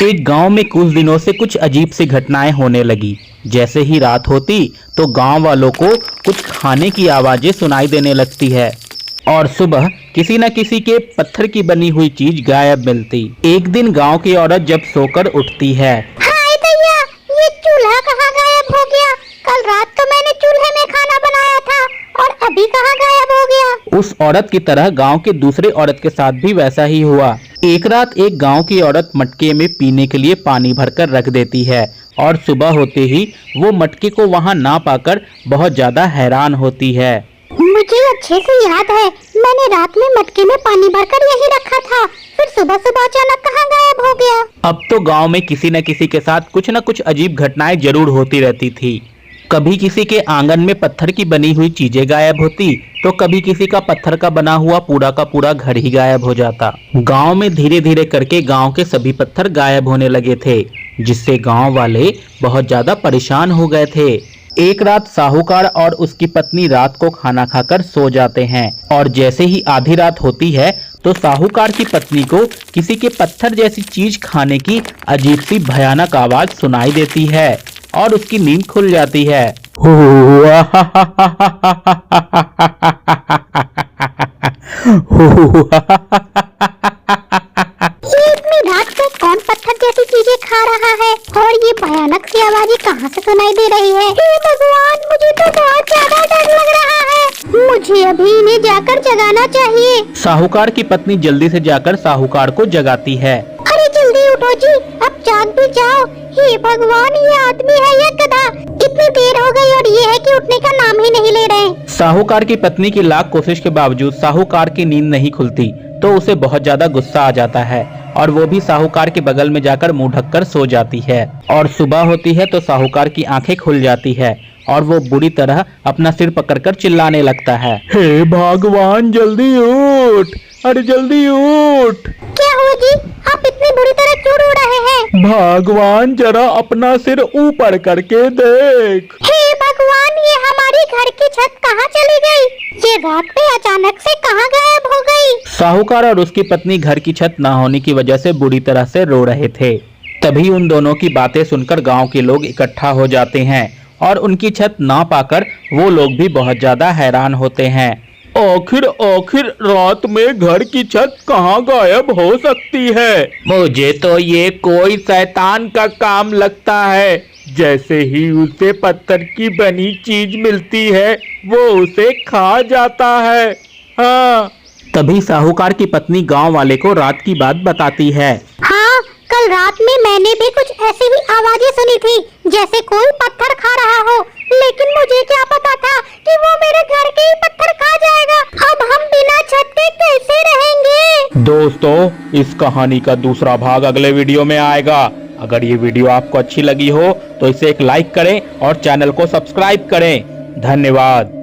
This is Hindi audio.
एक गांव में कुछ दिनों से कुछ अजीब सी घटनाएं होने लगी। जैसे ही रात होती तो गांव वालों को कुछ खाने की आवाजें सुनाई देने लगती है और सुबह किसी न किसी के पत्थर की बनी हुई चीज गायब मिलती। एक दिन गांव की औरत जब सोकर उठती है, हाय भैया, ये चूल्हा कहाँ गायब हो गया? कल रात तो मैंने चूल्हे में खाना बनाया था और अभी कहाँ गायब हो गया? उस औरत की तरह गांव के दूसरे औरत के साथ भी वैसा ही हुआ। एक रात एक गांव की औरत मटके में पीने के लिए पानी भरकर रख देती है और सुबह होते ही वो मटके को वहां ना पाकर बहुत ज्यादा हैरान होती है। मुझे अच्छे से याद है, मैंने रात में मटके में पानी भरकर यही रखा था, फिर सुबह सुबह अचानक कहाँ गायब हो गया? अब तो गांव में किसी न किसी के साथ कुछ न कुछ अजीब घटनाएं जरूर होती रहती थी। कभी किसी के आंगन में पत्थर की बनी हुई चीजें गायब होती तो कभी किसी का पत्थर का बना हुआ पूरा का पूरा घर ही गायब हो जाता। गांव में धीरे धीरे करके गांव के सभी पत्थर गायब होने लगे थे, जिससे गांव वाले बहुत ज्यादा परेशान हो गए थे। एक रात साहूकार और उसकी पत्नी रात को खाना खाकर सो जाते हैं और जैसे ही आधी रात होती है तो साहूकार की पत्नी को किसी के पत्थर जैसी चीज खाने की अजीब सी भयानक आवाज सुनाई देती है और उसकी नींद खुल जाती है। ये इतनी रात को कौन पत्थर जैसी चीजें खा रहा है और ये भयानक सी आवाजें कहाँ से सुनाई दे रही है? हे भगवान, मुझे तो बहुत ज्यादा डर लग रहा है। मुझे अभी इन्हें जाकर जगाना चाहिए। साहूकार की पत्नी जल्दी से जाकर साहूकार को जगाती है। अरे जल्दी उठो जी, अब जाग भी जाओ। हे भगवान, ये आदमी है या गधा? इतनी देर हो गई और ये है कि उठने का नाम ही नहीं ले रहे। साहूकार की पत्नी की लाख कोशिश के बावजूद साहूकार की नींद नहीं खुलती तो उसे बहुत ज्यादा गुस्सा आ जाता है और वो भी साहूकार के बगल में जाकर मुंह ढककर सो जाती है। और सुबह होती है तो साहूकार की आंखें खुल जाती है और वो बुरी तरह अपना सिर पकड़कर चिल्लाने लगता है, हे भगवान जल्दी उठ, अरे जल्दी उठ। क्या हुआ जी, आप इतनी बुरी तरह क्यों रो रहे हैं? भगवान जरा अपना सिर ऊपर करके देख। हे भगवान, ये हमारी घर की छत कहाँ चली गई? ये रात में अचानक से कहाँ गायब हो गई? साहूकार और उसकी पत्नी घर की छत न होने की वजह से बुरी तरह से रो रहे थे। तभी उन दोनों की बातें सुनकर गांव के लोग इकट्ठा हो जाते हैं और उनकी छत ना पाकर वो लोग भी बहुत ज्यादा हैरान होते हैं। आखिर रात में घर की छत कहाँ गायब हो सकती है? मुझे तो ये कोई शैतान का काम लगता है। जैसे ही उसे पत्थर की बनी चीज मिलती है वो उसे खा जाता है। हाँ। तभी साहूकार की पत्नी गांव वाले को रात की बात बताती है। हाँ, कल रात में मैंने भी कुछ ऐसी ही आवाजें सुनी थी, जैसे कोई पत्थर खा रहा हो, लेकिन मुझे क्या पता था कि वो मेरे घर के ही पत्थर खा जाएगा। अब हम बिना छत के कैसे रहेंगे? दोस्तों, इस कहानी का दूसरा भाग अगले वीडियो में आएगा। अगर ये वीडियो आपको अच्छी लगी हो तो इसे एक लाइक करें और चैनल को सब्सक्राइब करें। धन्यवाद।